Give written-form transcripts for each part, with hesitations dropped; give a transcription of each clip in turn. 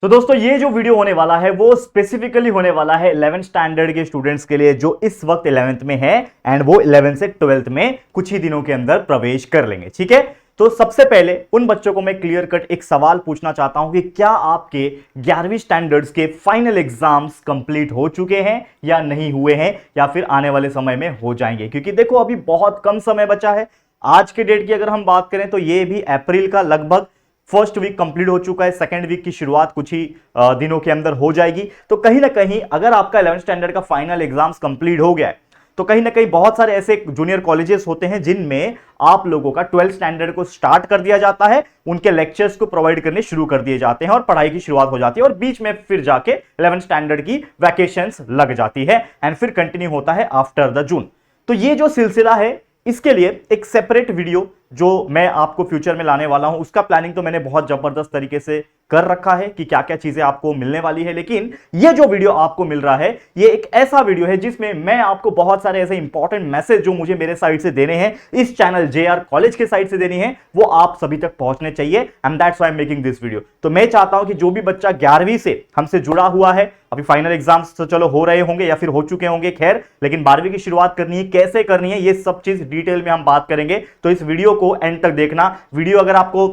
तो दोस्तों ये जो वीडियो होने वाला है वो स्पेसिफिकली होने वाला है 11th स्टैंडर्ड के स्टूडेंट्स के लिए जो इस वक्त 11th में है एंड वो 11th से 12th में कुछ ही दिनों के अंदर प्रवेश कर लेंगे। ठीक है, तो सबसे पहले उन बच्चों को मैं क्लियर कट एक सवाल पूछना चाहता हूं कि क्या आपके 11वीं स्टैंडर्ड्स के फाइनल एग्जाम्स कंप्लीट हो चुके हैं या नहीं हुए हैं या फिर आने वाले समय में हो जाएंगे, क्योंकि देखो अभी बहुत कम समय बचा है। आज के डेट की अगर हम बात करें तो ये भी अप्रैल का लगभग फर्स्ट वीक कंप्लीट हो चुका है, सेकंड वीक की शुरुआत कुछ ही दिनों के अंदर हो जाएगी। तो कहीं ना कहीं अगर आपका 11th स्टैंडर्ड का फाइनल एग्जाम्स कंप्लीट हो गया है तो कहीं ना कहीं बहुत सारे ऐसे जूनियर कॉलेजेस होते हैं जिनमें आप लोगों का 12th स्टैंडर्ड को स्टार्ट कर दिया जाता है, उनके लेक्चर्स को प्रोवाइड करने शुरू कर दिए जाते हैं और पढ़ाई की शुरुआत हो जाती है और बीच में फिर जाके 11th स्टैंडर्ड की वैकेशंस लग जाती है एंड फिर कंटिन्यू होता है आफ्टर द जून। तो ये जो सिलसिला है इसके लिए एक सेपरेट वीडियो जो मैं आपको फ्यूचर में लाने वाला हूं, उसका प्लानिंग तो मैंने बहुत जबरदस्त तरीके से कर रखा है कि क्या क्या चीजें आपको मिलने वाली है। लेकिन ये जो वीडियो आपको मिल रहा है ये एक ऐसा वीडियो है जिसमें मैं आपको बहुत सारे ऐसे इंपॉर्टेंट मैसेज जो मुझे मेरे साइड से देने हैं, इस चैनल जेआर कॉलेज के साइड से देनी है, वो आप सभी तक पहुंचने चाहिए and that's why I am making this video. तो मैं चाहता हूं कि जो भी बच्चा 11वीं से हमसे जुड़ा हुआ है, अभी फाइनल एग्जाम्स तो चलो हो रहे होंगे या फिर हो चुके होंगे खैर, लेकिन 12वीं की शुरुआत करनी है, कैसे करनी है, ये सब चीज डिटेल में हम बात करेंगे। तो इस वीडियो को एंड तक देखना। वीडियो अगर आपको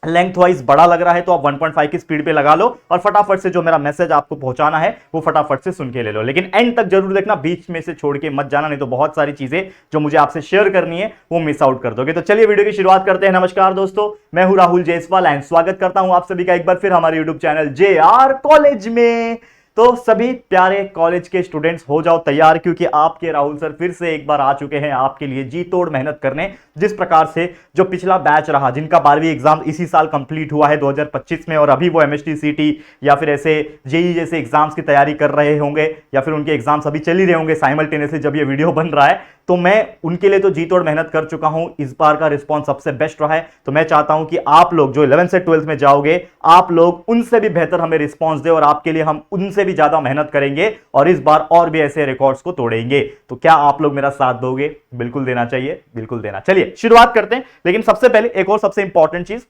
लेंथ वाइज बड़ा लग रहा है तो आप 1.5 की स्पीड पे लगा लो और फटाफट से जो मेरा मैसेज आपको पहुंचाना है वो फटाफट से सुन के ले लो। लेकिन एंड तक जरूर देखना, बीच में से छोड़ के मत जाना, नहीं तो बहुत सारी चीजें जो मुझे आपसे शेयर करनी है वो मिस आउट कर दोगे। तो चलिए वीडियो की शुरुआत करते हैं। नमस्कार दोस्तों, मैं हूं राहुल जायसवाल एंड स्वागत करता हूं आप सभी का एक बार फिर हमारे यूट्यूब चैनल जेआर कॉलेज में। तो सभी प्यारे कॉलेज के स्टूडेंट्स हो जाओ तैयार, क्योंकि आपके राहुल सर फिर से एक बार आ चुके हैं आपके लिए जी तोड़ मेहनत करने। जिस प्रकार से जो पिछला बैच रहा जिनका 12वीं एग्जाम इसी साल कंप्लीट हुआ है 2025 में और अभी वो एमएसटी सीटी या फिर ऐसे जेई जैसे एग्जाम्स की तैयारी कर रहे होंगे या फिर उनके एग्जाम्स अभी चल ही रहे होंगे साइमल्टेनियसली जब ये वीडियो बन रहा है, तो मैं उनके लिए तो जी तोड़ मेहनत कर चुका हूं। इस बार का रिस्पांस सबसे बेस्ट रहा है, तो मैं चाहता हूं कि आप लोग जो 11th से 12th में जाओगे आप लोग उनसे भी बेहतर हमें रिस्पांस दे और आपके लिए हम उनसे भी ज्यादा मेहनत करेंगे और इस बार और भी ऐसे रिकॉर्ड्स को तोड़ेंगे। तो क्या आप लोग मेरा साथ दोगे? बिल्कुल देना चाहिए, बिल्कुल देना। चलिए शुरुआत करते हैं। लेकिन सबसे पहले एक और सबसे इंपॉर्टेंट चीज,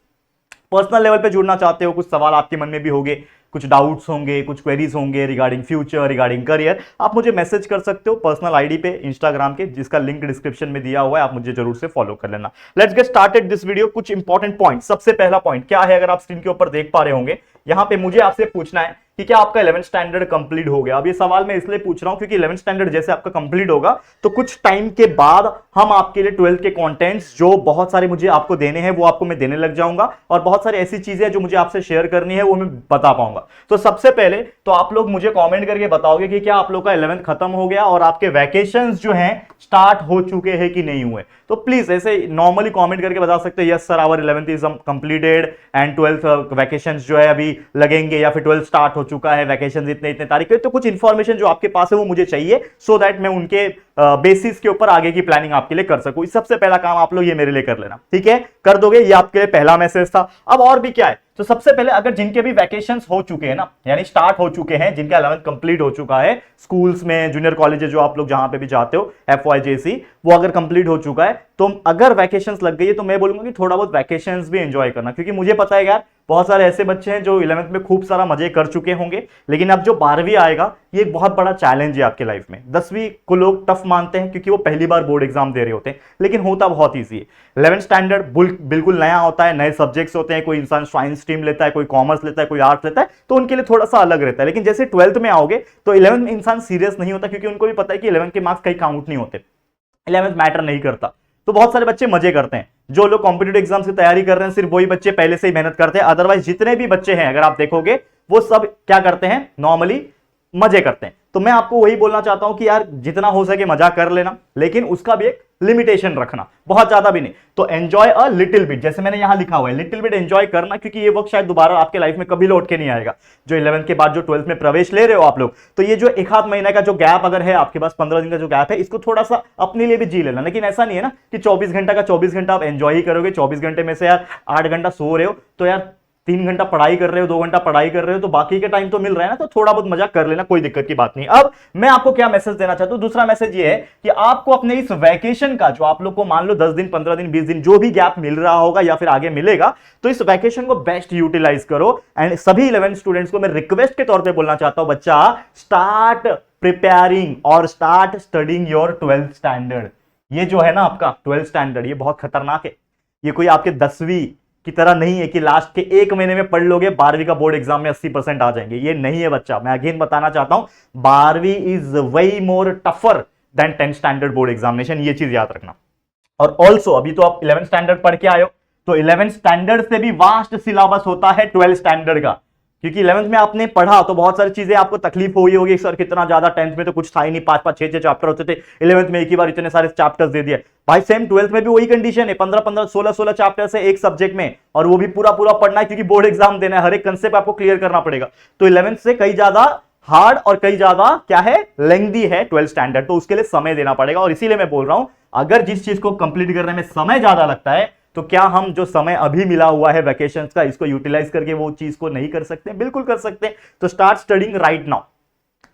पर्सनल लेवल पे जुड़ना चाहते हो, कुछ सवाल आपके मन में भी होंगे, कुछ डाउट्स होंगे, कुछ क्वेरीज होंगे रिगार्डिंग फ्यूचर, रिगार्डिंग करियर, आप मुझे मैसेज कर सकते हो पर्सनल आईडी पे इंस्टाग्राम के, जिसका लिंक डिस्क्रिप्शन में दिया हुआ है, आप मुझे जरूर से फॉलो कर लेना। Let's get started this video. कुछ इंपॉर्टेंट पॉइंट। सबसे पहला पॉइंट क्या है, अगर आप स्क्रीन के ऊपर देख पा रहे होंगे, यहां पे मुझे आपसे पूछना है कि क्या आपका 11th स्टैंडर्ड कंप्लीट हो गया। अब ये सवाल मैं इसलिए पूछ रहा हूं क्योंकि 11th स्टैंडर्ड जैसे आपका कंप्लीट होगा तो कुछ टाइम के बाद हम आपके लिए 12th के कंटेंट्स जो बहुत सारे मुझे आपको देने हैं वो आपको मैं देने लग जाऊंगा और बहुत सारी ऐसी चीजें जो मुझे आपसे शेयर करनी है वो मैं बता पाऊंगा। तो सबसे पहले तो आप लोग मुझे कमेंट करके बताओगे कि क्या आप लोग का 11th खत्म हो गया और आपके वैकेशंस जो हैं स्टार्ट हो चुके हैं कि नहीं हुए। तो प्लीज ऐसे नॉर्मली कमेंट करके बता सकते हैं, yes sir our 11th is completed and 12th vacations जो है अभी लगेंगे, या फिर 12th स्टार्ट हो चुका है, वैकेशंस इतने इतने तारीख पे। तो कुछ इंफॉर्मेशन जो आपके पास है वो मुझे चाहिए सो दैट मैं उनके बेसिस के ऊपर आगे की प्लानिंग आपके लिए कर सकूं। सबसे पहला काम आप लोग ये मेरे लिए कर लेना, ठीक है? कर दोगे? ये आपके लिए पहला मैसेज था। अब और भी क्या है, तो सबसे पहले अगर जिनके भी वैकेशंस हो चुके हैं ना, यानी स्टार्ट हो चुके हैं, जिनका 11th कंप्लीट हो चुका है, स्कूल्स में जूनियर कॉलेजेस जो आप लोग जहां पे भी जाते हो एफवाईजेसी, वो अगर कंप्लीट हो चुका है तो अगर वैकेशंस लग गई है तो मैं बोलूंगा कि थोड़ा बहुत वैकेशंस भी एंजॉय करना, क्योंकि मुझे पता है यार बहुत सारे ऐसे बच्चे हैं जो 11th में खूब सारा मजे कर चुके होंगे, लेकिन अब जो 12वीं आएगा ये एक बहुत बड़ा चैलेंज है आपके लाइफ में। 10वीं को लोग टफ मानते हैं क्योंकि वो पहली बार बोर्ड एग्जाम दे रहे होते हैं, लेकिन होता बहुत ईजी है। 11th स्टैंडर्ड बिल्कुल नया होता है, नए सब्जेक्ट्स होते हैं, कोई इंसान साइंस स्ट्रीम लेता है, कोई कॉमर्स लेता है, कोई आर्ट्स लेता है, तो उनके लिए थोड़ा सा अलग रहता है। लेकिन जैसे 12th में आओगे तो 11th में इंसान सीरियस नहीं होता, क्योंकि उनको भी पता है कि 11th के मार्क्स कहीं काउंट नहीं होते, 11th मैटर नहीं करता। तो बहुत सारे बच्चे मजे करते हैं। जो लोग कॉम्पिटिटिव एग्जाम्स की तैयारी कर रहे हैं सिर्फ वही बच्चे पहले से ही मेहनत करते हैं, अदरवाइज जितने भी बच्चे हैं अगर आप देखोगे वो सब क्या करते हैं, नॉर्मली मजे करते हैं। तो मैं आपको वही बोलना चाहता हूं कि यार जितना हो सके मजा कर लेना, लेकिन उसका भी एक लिमिटेशन रखना, बहुत ज्यादा भी नहीं। तो एंजॉय अ लिटिल बिट, जैसे मैंने यहां लिखा हुआ है लिटिल बिट एंजॉय करना, क्योंकि ये वक्त शायद दोबारा आपके लाइफ में कभी लौट के नहीं आएगा। जो 11th के बाद जो 12th में प्रवेश ले रहे हो आप लोग, तो ये जो एक आध महीने का जो गैप अगर है आपके पास, 15 दिन का जो गैप है, इसको थोड़ा सा अपने लिए भी जी लेना। लेकिन ऐसा नहीं है ना कि 24 घंटा का 24 घंटा आप एंजॉय ही करोगे, 24 घंटे में से यार 8 घंटा सो रहे हो, तो यार 3 घंटा पढ़ाई कर रहे हो, 2 घंटा पढ़ाई कर रहे हो, तो बाकी के टाइम तो मिल रहा है ना, तो थोड़ा बहुत मजाक कर लेना, कोई दिक्कत की बात नहीं। अब मैं आपको क्या मैसेज देना चाहता हूं, दूसरा मैसेज ये है कि आपको अपने इस वैकेशन का, जो आप लोग को मान लो 10 दिन, 15 दिन, 20 दिन जो भी गैप मिल रहा होगा या फिर आगे मिलेगा, तो इस वैकेशन को बेस्ट यूटिलाइज करो। एंड सभी 11 स्टूडेंट्स को मैं रिक्वेस्ट के तौर पर बोलना चाहता हूं, बच्चा स्टार्ट प्रिपेयरिंग और start studying your 12th standard. ये जो है ना आपका 12th स्टैंडर्ड, ये बहुत खतरनाक है। ये कोई आपके 10वीं की तरह नहीं है कि लास्ट के 1 महीने में पढ़ लोगे 12वीं का बोर्ड एग्जाम में 80% आ जाएंगे। ये नहीं है बच्चा, मैं अगेन बताना चाहता हूं, 12वीं is way more tougher than 10th standard board examination, ये चीज याद रखना। और ऑल्सो अभी तो आप 11th स्टैंडर्ड पढ़ के आए हो, तो 11th स्टैंडर्ड से भी वास्ट सिलेबस होता है 12th स्टैंडर्ड का, क्योंकि 11th में आपने पढ़ा तो बहुत सारी चीजें आपको तकलीफ हुई होगी, सर कितना ज्यादा, 10th में तो कुछ था ही नहीं, 5-5, 6-6 चैप्टर होते थे, 11th में एक ही बार इतने सारे चैप्टर्स दे दिए। भाई सेम 12th में भी वही कंडीशन है, 15-15, 16-16 चैप्टर्स है एक सब्जेक्ट में, और वो भी पूरा पूरा पढ़ना है क्योंकि बोर्ड एग्जाम देना है, हर एक कंसेप्ट आपको क्लियर करना पड़ेगा। तो 11th से कई ज्यादा हार्ड और कई ज्यादा क्या है, लेंथी है 12th स्टैंडर्ड, तो उसके लिए समय देना पड़ेगा। और इसीलिए मैं बोल रहा हूं, अगर जिस चीज को कंप्लीट करने में समय ज्यादा लगता है, तो क्या हम जो समय अभी मिला हुआ है वैकेशंस का, इसको यूटिलाइज करके वो चीज को नहीं कर सकते? बिल्कुल कर सकते हैं। तो स्टार्ट स्टडिंग राइट नाउ।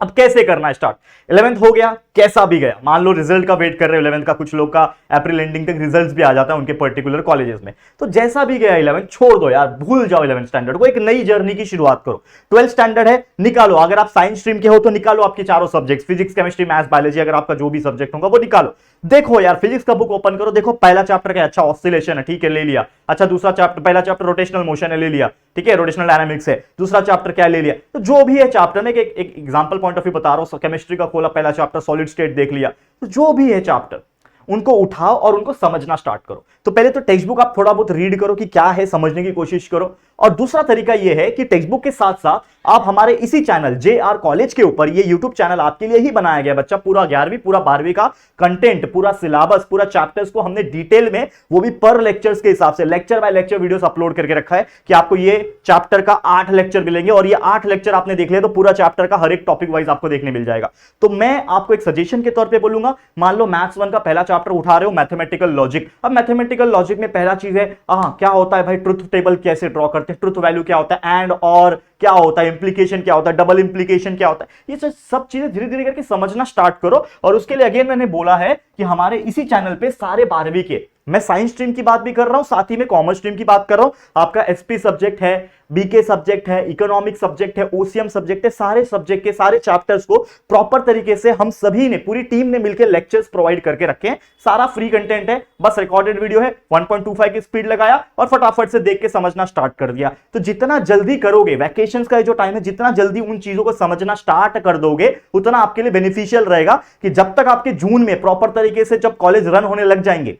अब कैसे करना है स्टार्ट? 11th हो गया, कैसा भी गया, मान लो रिजल्ट का वेट कर रहे हो 11th का, कुछ लोग का अप्रैल एंडिंग तक रिजल्ट्स भी आ जाता है उनके पर्टिकुलर कॉलेजेस में, तो जैसा भी गया 11th छोड़ दो यार, भूल जाओ 11th स्टैंडर्ड को, एक नई जर्नी की शुरुआत करो। 12th स्टैंडर्ड है, निकालो, अगर आप साइंस स्ट्रीम के हो तो निकालो आपके चारों subjects, physics, chemistry, maths, biology, अगर आपका जो भी सब्जेक्ट होगा वो निकालो। देखो यार, फिजिक्स का बुक ओपन करो, देखो पहला चैप्टर क्या, अच्छा ऑसिलेशन है, ठीक है ले लिया। अच्छा दूसरा चैप्टर, पहला चैप्टर रोटेशनल मोशन है, ले लिया, ठीक है रोटेशनल डायनामिक्स है। दूसरा चैप्टर क्या ले लिया, तो जो भी है चैप्टर में, एक एग्जांपल पॉइंट ऑफ व्यू बता रहा हूं, केमिस्ट्री का खोला पहला चैप्टर, सॉलिड स्टेट देख लिया, तो जो भी है चैप्टर उनको उठाओ और उनको समझना स्टार्ट करो। तो पहले तो टेक्स्ट बुक आप थोड़ा बहुत रीड करो कि क्या है, समझने की कोशिश करो। और दूसरा तरीका यह है कि टेक्स्ट बुक के साथ साथ आप हमारे इसी चैनल JR कॉलेज के ऊपर, ये यूट्यूब चैनल आपके लिए ही बनाया गया बच्चा, पूरा 11वीं पूरा 12वीं का कंटेंट, पूरा सिलेबस, पूरा चैप्टर्स को हमने डिटेल में, वो भी पर लेक्चर्स के हिसाब से, lecture by lecture videos upload करके रखा है कि आपको ये चैप्टर का 8 लेक्चर मिलेंगे, और ये 8 लेक्चर आपने देख लिया तो पूरा चैप्टर का हर एक टॉपिक वाइज आपको देखने मिल जाएगा। तो मैं आपको एक सजेशन के तौर पर बोलूंगा, मान लो मैथ्स 1 का पहला चैप्टर उठा रहे हो, मैथमेटिकल लॉजिक। अब मैथमेटिकल लॉजिक में पहला चीज है क्या होता है भाई, ट्रुथ टेबल कैसे ड्रॉ करते हैं, ट्रुथ वैल्यू क्या होता है, एंड और क्या होता है, इंप्लीकेशन क्या होता है, डबल इंप्लीकेशन क्या होता है, ये सब चीजें धीरे धीरे करके समझना स्टार्ट करो। और उसके लिए अगेन मैंने बोला है कि हमारे इसी चैनल पे सारे 12वीं के, मैं साइंस स्ट्रीम की बात भी कर रहा हूं, साथ ही में कॉमर्स स्ट्रीम की बात कर रहा हूं, आपका एसपी सब्जेक्ट है, बीके सब्जेक्ट है, इकोनॉमिक सब्जेक्ट है, ओसीएम सब्जेक्ट है, सारे सब्जेक्ट के सारे चैप्टर्स को प्रॉपर तरीके से हम सभी ने, पूरी टीम ने मिलकर लेक्चर्स प्रोवाइड करके रखे हैं। सारा फ्री कंटेंट है, बस रिकॉर्डेड वीडियो है, 1.25 की स्पीड लगाया और फटाफट से देख के समझना स्टार्ट कर दिया। तो जितना जल्दी करोगे, वैकेशंस का जो टाइम है, जितना जल्दी उन चीजों को समझना स्टार्ट कर दोगे, उतना आपके लिए बेनिफिशियल रहेगा कि जब तक आपके जून में प्रॉपर तरीके से जब कॉलेज रन होने लग जाएंगे,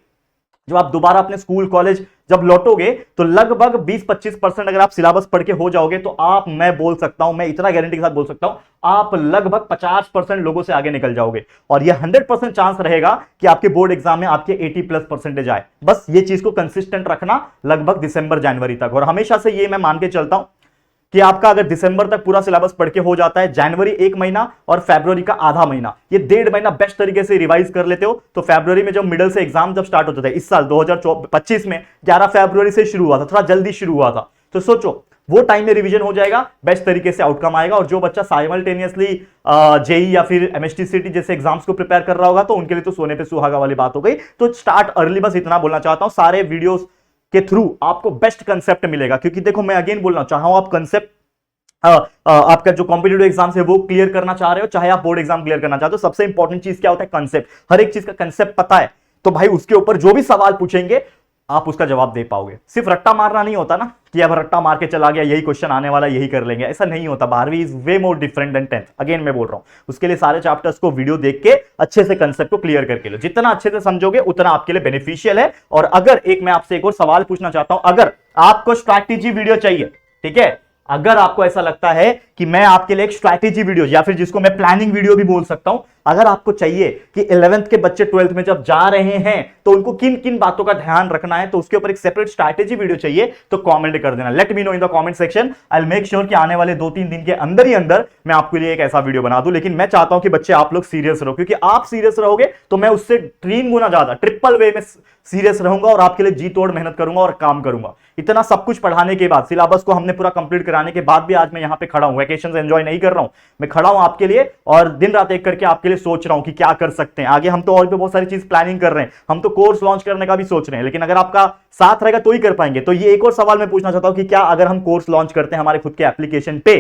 जब आप दोबारा अपने स्कूल कॉलेज जब लौटोगे, तो लगभग 20-25% अगर आप सिलेबस पढ़ के हो जाओगे, तो आप, मैं बोल सकता हूं, मैं इतना गारंटी के साथ बोल सकता हूं, आप लगभग 50% लोगों से आगे निकल जाओगे। और यह 100% चांस रहेगा कि आपके बोर्ड एग्जाम में आपके 80+% आए। बस ये चीज को कंसिस्टेंट रखना लगभग दिसंबर जनवरी तक। और हमेशा से ये मैं मान के चलता हूं कि आपका अगर दिसंबर तक पूरा सिलेबस पढ़ के हो जाता है, जनवरी 1 महीना और फरवरी का आधा महीना, ये 1.5 महीना बेस्ट तरीके से रिवाइज कर लेते हो, तो फरवरी में जब मिडल से एग्जाम जब स्टार्ट होते थे, इस साल 2025 में 11 फरवरी से शुरू हुआ था, थोड़ा जल्दी शुरू हुआ था, तो सोचो वो टाइम में रिवीजन हो जाएगा, बेस्ट तरीके से आउटकम आएगा। और जो बच्चा साइमल्टेनियसली जेई या फिर एमएसटीसीटी जैसे एग्जाम्स को प्रिपेयर कर रहा होगा, तो उनके लिए तो सोने पे सुहागा वाली बात हो गई। तो स्टार्ट अर्ली, बस इतना बोलना चाहता हूं। सारे वीडियोस के थ्रू आपको बेस्ट कंसेप्ट मिलेगा, क्योंकि देखो मैं अगेन बोलना चाह रहा हूं, आप कंसेप्ट आपका जो कॉम्पिटिटिव एग्जाम्स है वो क्लियर करना चाह रहे हो, चाहे आप बोर्ड एग्जाम क्लियर करना चाहते हो, सबसे इंपॉर्टेंट चीज क्या होता है, कंसेप्ट। हर एक चीज का कंसेप्ट पता है, तो भाई उसके ऊपर जो भी सवाल पूछेंगे आप उसका जवाब दे पाओगे। सिर्फ रट्टा मारना नहीं होता ना, कि अब रट्टा मार के चला गया, यही क्वेश्चन आने वाला, यही कर लेंगे, ऐसा नहीं होता। 12वीं is way more different than 10th। Again मैं बोल रहा हूं, उसके लिए सारे चैप्टर्स को वीडियो देख के अच्छे से कंसेप्ट को क्लियर करके लो। जितना अच्छे से समझोगे उतना आपके लिए बेनिफिशियल है। और अगर मैं आपसे एक और सवाल पूछना चाहता हूं, अगर आपको स्ट्रैटेजी वीडियो चाहिए, ठीक है, अगर आपको ऐसा लगता है कि मैं आपके लिए एक स्ट्रैटेजी वीडियो, या फिर जिसको मैं प्लानिंग वीडियो भी बोल सकता हूं, अगर आपको चाहिए कि 11th के बच्चे 12th में जब जा रहे हैं तो उनको किन किन बातों का ध्यान रखना है, तो उसके ऊपर एक सेपरेट स्ट्रैटेजी वीडियो चाहिए तो कमेंट कर देना। Let me know in the comment section. I will make sure कि आने वाले 2-3 दिन के अंदर ही अंदर मैं आपके लिए एक ऐसा वीडियो बना दूं। लेकिन मैं चाहता हूं कि बच्चे आप लोग सीरियस रहो, क्योंकि आप सीरियस रहोगे तो मैं उससे 3 गुना ज्यादा, ट्रिपल वे में सीरियस रहूंगा और आपके लिए जी तोड़ मेहनत करूंगा और काम करूंगा। इतना सब कुछ पढ़ाने के बाद, सिलेबस को हमने पूरा कंप्लीट कराने के बाद भी आज मैं यहां पे खड़ा हूं। वैकेशन एंजॉय नहीं कर रहा हूं, मैं खड़ा हूं आपके लिए और दिन रात एक करके आपके लिए सोच रहा हूं कि क्या कर सकते हैं आगे। हम तो और भी बहुत सारी चीज प्लानिंग कर रहे हैं, हम तो कोर्स लॉन्च करने का भी सोच रहे हैं, लेकिन अगर आपका साथ रहेगा तो ही कर पाएंगे। तो ये एक और सवाल मैं पूछना चाहता हूं कि क्या अगर हम कोर्स लॉन्च करते हैं हमारे खुद के एप्लीकेशन पे,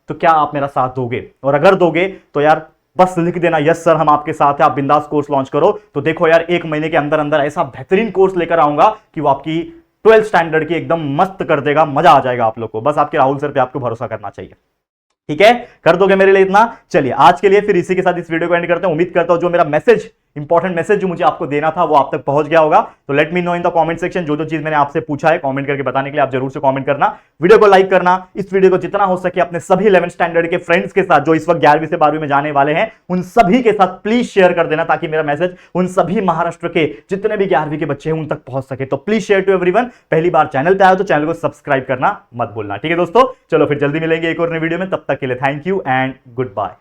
तो क्या आप मेरा साथ दोगे? और अगर दोगे तो यार बस लिख देना यस सर हम आपके साथ हैं, आप बिंदास कोर्स लॉन्च करो। तो देखो यार 1 महीने के अंदर अंदर ऐसा बेहतरीन कोर्स लेकर आऊंगा कि वो आपकी 12th स्टैंडर्ड की एकदम मस्त कर देगा, मजा आ जाएगा आप लोग को। बस आपके राहुल सर पे आपको भरोसा करना चाहिए। ठीक है, कर दोगे मेरे लिए इतना? चलिए आज के लिए फिर इसी के साथ इस वीडियो को एंड करते हैं। उम्मीद करता हूं जो मेरा मैसेज, इंपॉर्टेंट मैसेज जो मुझे आपको देना था वो आप तक पहुंच गया होगा। तो let me know in the comment section, जो चीज मैंने आपसे पूछा है कमेंट करके बताने के लिए आप जरूर से कमेंट करना। वीडियो को लाइक करना, इस वीडियो को जितना हो सके अपने सभी 11th स्टैंडर्ड के फ्रेंड्स के साथ जो इस वक्त 11वीं से 12वीं में जाने वाले हैं उन सभी के साथ प्लीज शेयर कर देना, ताकि मेरा मैसेज उन सभी महाराष्ट्र के जितने भी 11वीं के बच्चे हैं उन तक पहुंच सके। तो प्लीज शेयर टू एवरीवन। पहली बार चैनल पे आए तो चैनल को सब्सक्राइब करना मत भूलना। ठीक है दोस्तों, चलो फिर जल्दी मिलेंगे एक और नई वीडियो में। तब तक के लिए thank you and good bye.